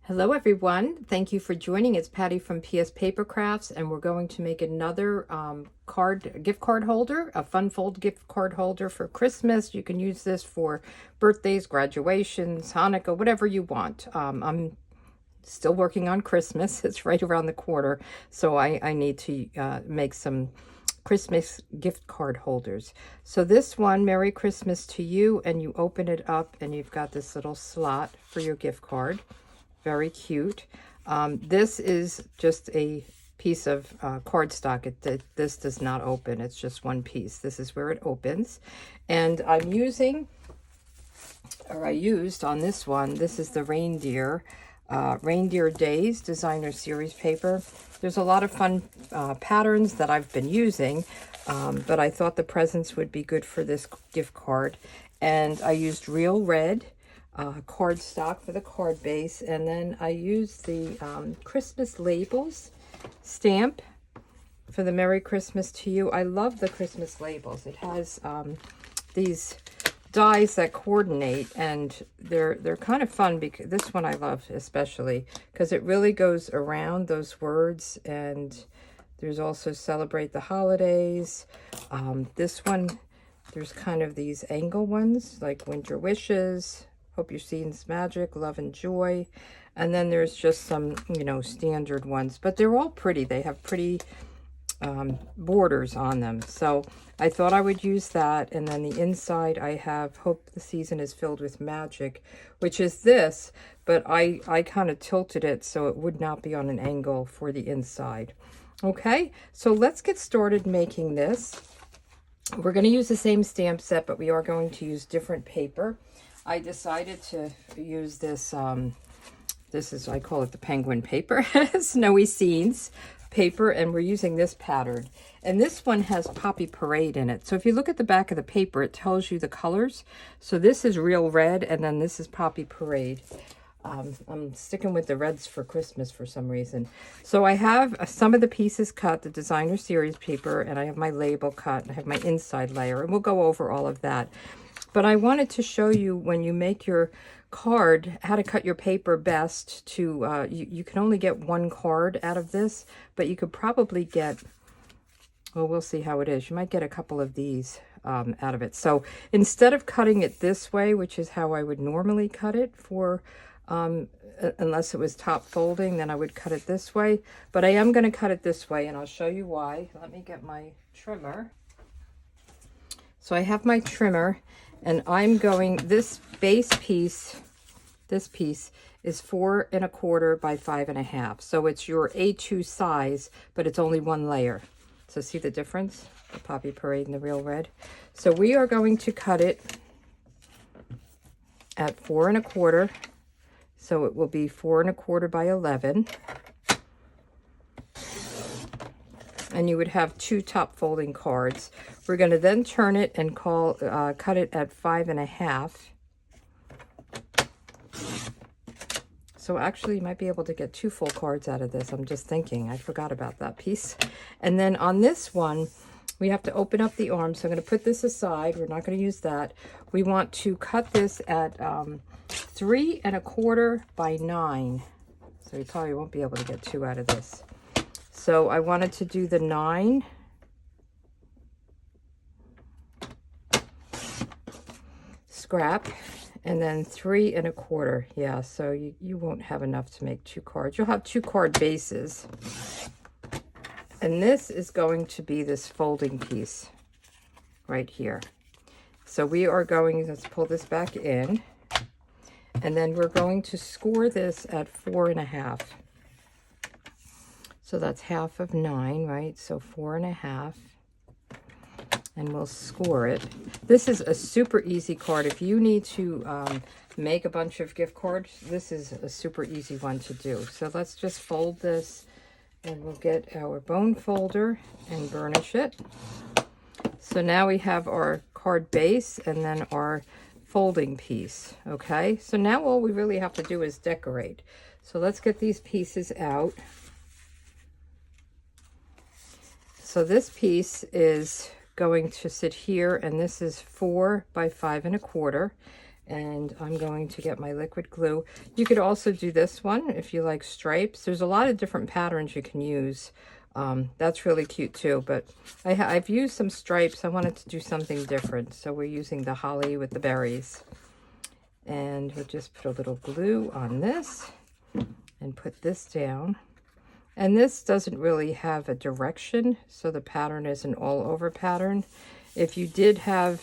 Hello everyone, thank you for joining. It's Patty from pspapercrafts, and we're going to make another gift card holder, a fun fold gift card holder for Christmas. You can use this for birthdays, graduations, Hanukkah, whatever you want. I'm still working on Christmas. It's right around the corner, so I need to make some Christmas gift card holders. So this one, Merry Christmas to you, and you open it up and you've got this little slot for your gift card. Very cute. This is just a piece of cardstock. This does not open. It's just one piece. This is where it opens. And I used on this one, this is the Reindeer Days Designer Series paper. There's a lot of fun patterns that I've been using, but I thought the presents would be good for this gift card. And I used real red cardstock for the card base, and then I used the Christmas labels stamp for the Merry Christmas to you. I love the Christmas labels. It has these dies that coordinate, and they're kind of fun, because this one I love especially because it really goes around those words. And there's also Celebrate the Holidays. This one, there's kind of these angle ones like Winter Wishes, Hope Your Season's Magic, Love and Joy. And then there's just some, standard ones. But they're all pretty. They have pretty borders on them. So I thought I would use that. And then the inside I have Hope the Season is Filled with Magic, which is this. But I kind of tilted it so it would not be on an angle for the inside. Okay, so let's get started making this. We're going to use the same stamp set, but we are going to use different paper. I decided to use this, I call it the penguin paper, Snowy Scenes paper, and we're using this pattern. And this one has Poppy Parade in it. So if you look at the back of the paper, it tells you the colors. So this is real red, and then this is Poppy Parade. I'm sticking with the reds for Christmas for some reason. So I have some of the pieces cut, the designer series paper, and I have my label cut, and I have my inside layer, and we'll go over all of that. But I wanted to show you, when you make your card, how to cut your paper best to, you can only get one card out of this, but you could probably get, well, we'll see how it is. You might get a couple of these out of it. So instead of cutting it this way, which is how I would normally cut it for, unless it was top folding, then I would cut it this way. But I am going to cut it this way, and I'll show you why. Let me get my trimmer. So I have my trimmer. And I'm going, this base piece, this piece is 4 1/4 by 5 1/2. So it's your A2 size, but it's only one layer. So see the difference? The Poppy Parade and the real red. So we are going to cut it at 4 1/4. So it will be 4 1/4 by 11. And you would have 2 top folding cards. We're going to then turn it and cut it at 5 1/2. So actually you might be able to get 2 full cards out of this. I'm just thinking, I forgot about that piece. And then on this one, we have to open up the arm. So I'm going to put this aside. We're not going to use that. We want to cut this at 3 1/4 by 9. So you probably won't be able to get 2 out of this. So I wanted to do the 9. Scrap, and then 3 1/4. Yeah, so you won't have enough to make 2 cards. You'll have 2 card bases. And this is going to be this folding piece right here. So we are going, let's pull this back in, and then we're going to score this at 4 1/2. So that's half of 9, right? So 4 1/2. And we'll score it. This is a super easy card. If you need to make a bunch of gift cards, this is a super easy one to do. So let's just fold this, and we'll get our bone folder and burnish it. So now we have our card base and then our folding piece. Okay, so now all we really have to do is decorate. So let's get these pieces out. So this piece is going to sit here, and this is 4 by 5 1/4. And I'm going to get my liquid glue. You could also do this one if you like stripes. There's a lot of different patterns you can use. That's really cute too, but I've used some stripes. I wanted to do something different, so we're using the holly with the berries. And we'll just put a little glue on this and put this down. And this doesn't really have a direction, so the pattern is an all-over pattern. If you did have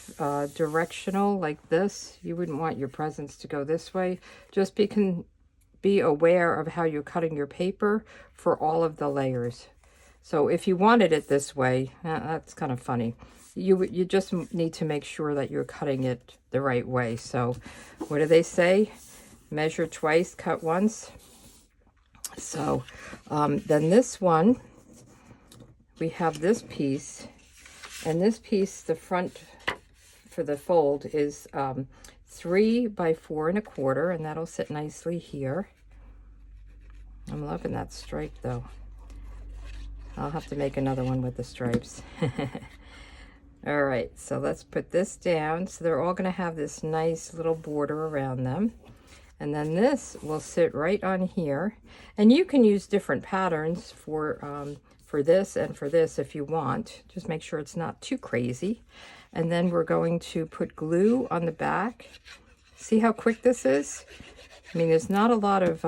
directional like this, you wouldn't want your presents to go this way. Just be aware of how you're cutting your paper for all of the layers. So if you wanted it this way, that's kind of funny. You just need to make sure that you're cutting it the right way. So what do they say? Measure twice, cut once. So then this one, we have this piece. And this piece, the front for the fold is 3 by 4 1/4, and that'll sit nicely here. I'm loving that stripe though. I'll have to make another one with the stripes. All right, so let's put this down. So they're all going to have this nice little border around them. And then this will sit right on here. And you can use different patterns for this and for this if you want. Just make sure it's not too crazy. And then we're going to put glue on the back. See how quick this is? I mean, there's not a lot of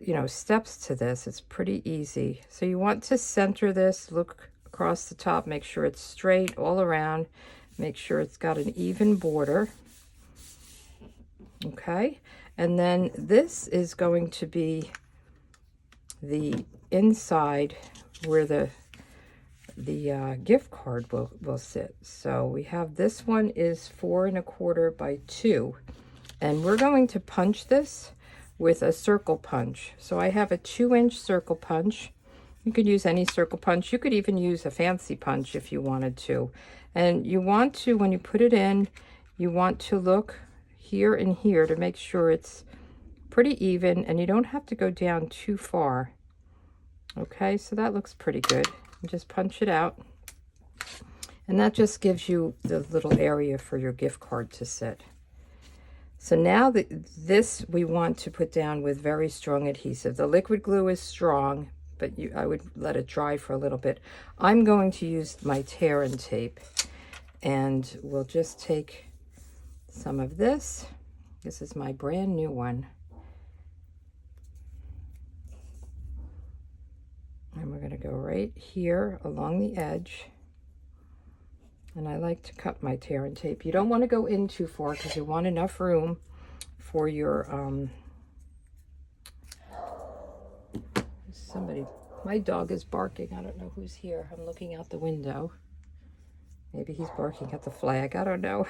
you know, steps to this. It's pretty easy. So you want to center this, look across the top, make sure it's straight all around, make sure it's got an even border. Okay, and then this is going to be the inside where the gift card will sit. So we have this one is 4 1/4 by 2, and we're going to punch this with a circle punch. So I have a 2-inch circle punch. You could use any circle punch. You could even use a fancy punch if you wanted to. And you want to, when you put it in, you want to look here and here to make sure it's pretty even, and you don't have to go down too far. Okay, so that looks pretty good. And just punch it out. And that just gives you the little area for your gift card to sit. So now this we want to put down with very strong adhesive. The liquid glue is strong, but I would let it dry for a little bit. I'm going to use my tear and tape, and we'll just take some of this. This is my brand new one. And we're going to go right here along the edge. And I like to cut my tear and tape. You don't want to go in too far because you want enough room for your, my dog is barking. I don't know who's here. I'm looking out the window. Maybe he's barking at the flag. I don't know.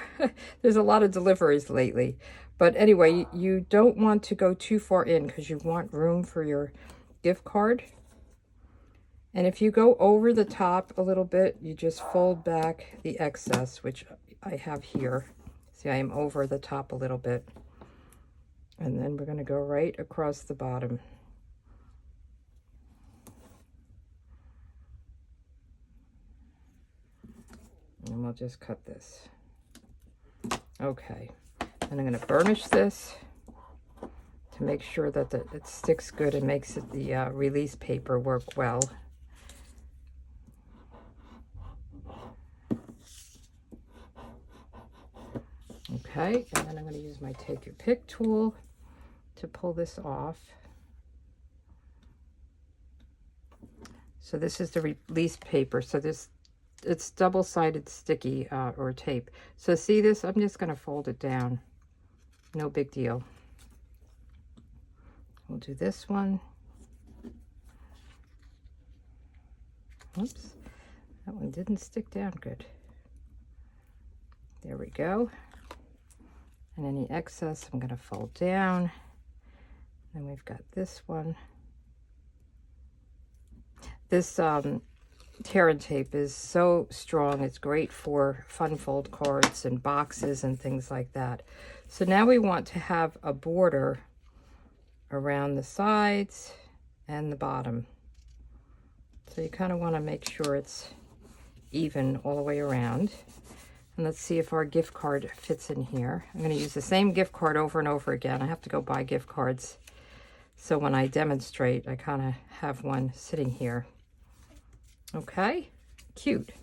There's a lot of deliveries lately. But anyway, you don't want to go too far in because you want room for your gift card. And if you go over the top a little bit, you just fold back the excess, which I have here. See, I am over the top a little bit. And then we're going to go right across the bottom. And we'll just cut this. Okay. And I'm going to burnish this to make sure that it sticks good and makes it the release paper work well. Okay, and then I'm going to use my Take Your Pick tool to pull this off. So this is the release paper. So it's double-sided sticky or tape. So see this? I'm just going to fold it down. No big deal. We'll do this one. Oops, that one didn't stick down good. There we go. And any excess I'm going to fold down. Then we've got this one. This tear and tape is so strong. It's great for fun fold cards and boxes and things like that. So now we want to have a border around the sides and the bottom. So you kind of want to make sure it's even all the way around. And let's see if our gift card fits in here. I'm going to use the same gift card over and over again. I have to go buy gift cards. So when I demonstrate, I kind of have one sitting here. Okay, cute.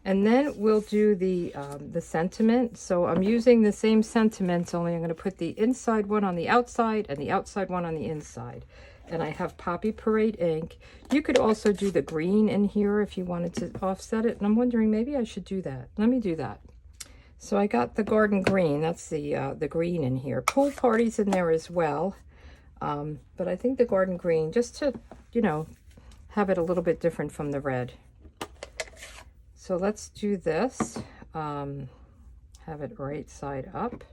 And then we'll do the sentiment. So I'm using the same sentiments, only I'm going to put the inside one on the outside and the outside one on the inside. And I have Poppy Parade ink. You could also do the green in here if you wanted to offset it. And I'm wondering, maybe I should do that. Let me do that. So I got the garden green. That's the green in here. Pool parties in there as well. But I think the garden green, just to, you know, have it a little bit different from the red. So let's do this. Have it right side up.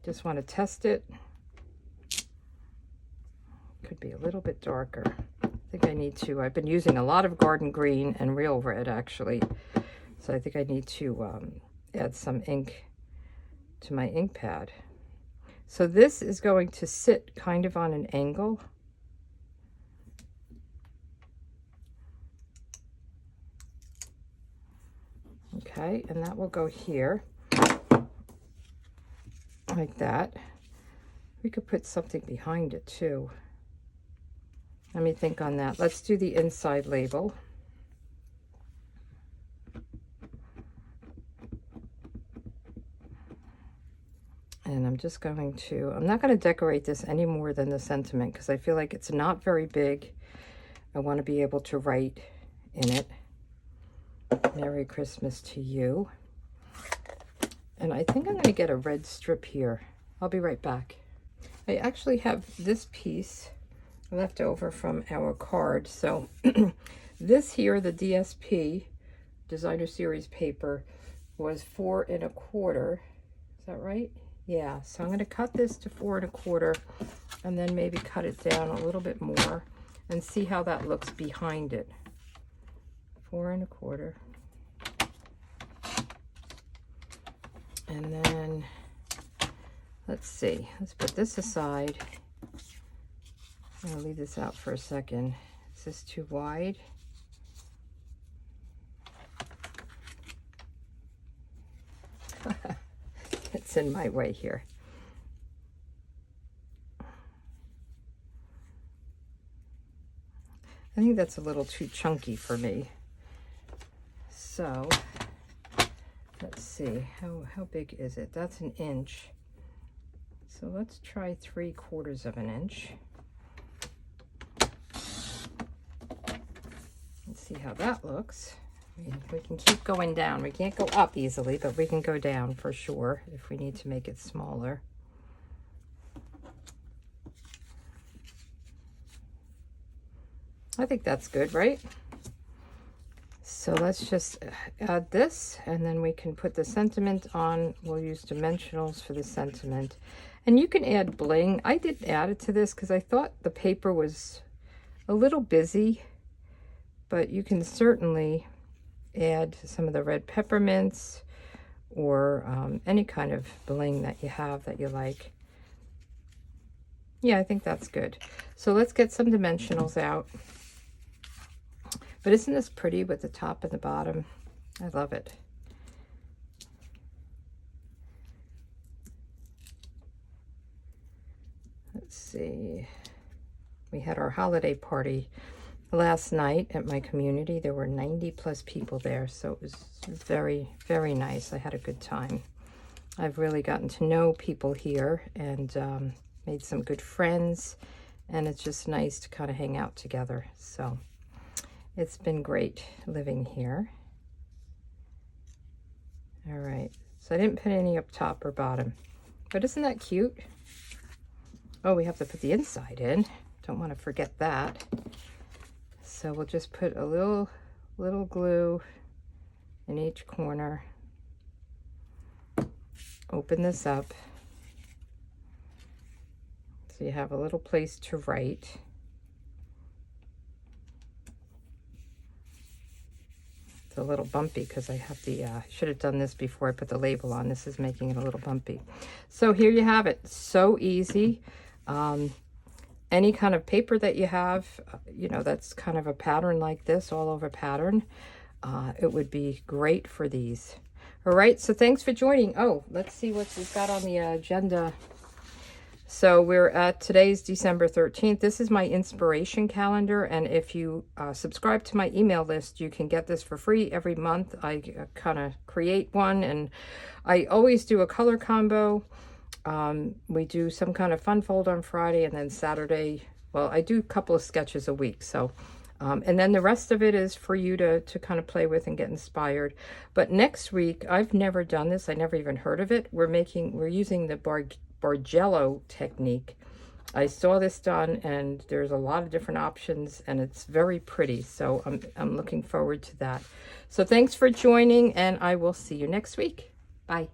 Just want to test it. Could be a little bit darker. I think I need to, I've been using a lot of garden green and real red actually. So I think I need to add some ink to my ink pad. So this is going to sit kind of on an angle. Okay, and that will go here, like that. We could put something behind it too. Let me think on that. Let's do the inside label. And I'm just going to, I'm not going to decorate this any more than the sentiment because I feel like it's not very big. I want to be able to write in it, Merry Christmas to you. And I think I'm going to get a red strip here. I'll be right back. I actually have this piece left over from our card. So this here, the DSP, Designer Series paper, was 4 1/4. Is that right? Yeah, so I'm going to cut this to 4 1/4 and then maybe cut it down a little bit more and see how that looks behind it. 4 1/4. And then, let's see, let's put this aside. I'm going to leave this out for a second. Is this too wide? It's in my way here. I think that's a little too chunky for me. So, let's see, how big is it? That's 1 inch. So let's try 3/4 of an inch. Let's see how that looks. We can keep going down. We can't go up easily, but we can go down for sure if we need to make it smaller. I think that's good, right? So let's just add this, and then we can put the sentiment on. We'll use dimensionals for the sentiment. And you can add bling. I didn't add it to this because I thought the paper was a little busy, but you can certainly add some of the red peppermints or any kind of bling that you have that you like. Yeah, I think that's good. So let's get some dimensionals out. But isn't this pretty with the top and the bottom? I love it. Let's see. We had our holiday party last night at my community. There were 90+ people there, so it was very, very nice. I had a good time. I've really gotten to know people here and made some good friends, and it's just nice to kind of hang out together. So it's been great living here. All right, so I didn't put any up top or bottom, but isn't that cute? Oh, we have to put the inside in. Don't want to forget that. So we'll just put a little glue in each corner. Open this up so you have a little place to write. It's a little bumpy because I have the, should have done this before I put the label on. This is making it a little bumpy. So here you have it. So easy. Any kind of paper that you have, you know, that's kind of a pattern like this, all over pattern, it would be great for these. All right, so thanks for joining. Oh, let's see what we've got on the agenda. So we're at today's December 13th. This is my inspiration calendar, and if you subscribe to my email list, you can get this for free every month. I kind of create one, and I always do a color combo. We do some kind of fun fold on Friday, and then Saturday, well, I do a couple of sketches a week. So, and then the rest of it is for you to kind of play with and get inspired. But next week, I've never done this. I never even heard of it. We're using the Bargello technique. I saw this done, and there's a lot of different options, and it's very pretty. So I'm looking forward to that. So thanks for joining, and I will see you next week. Bye.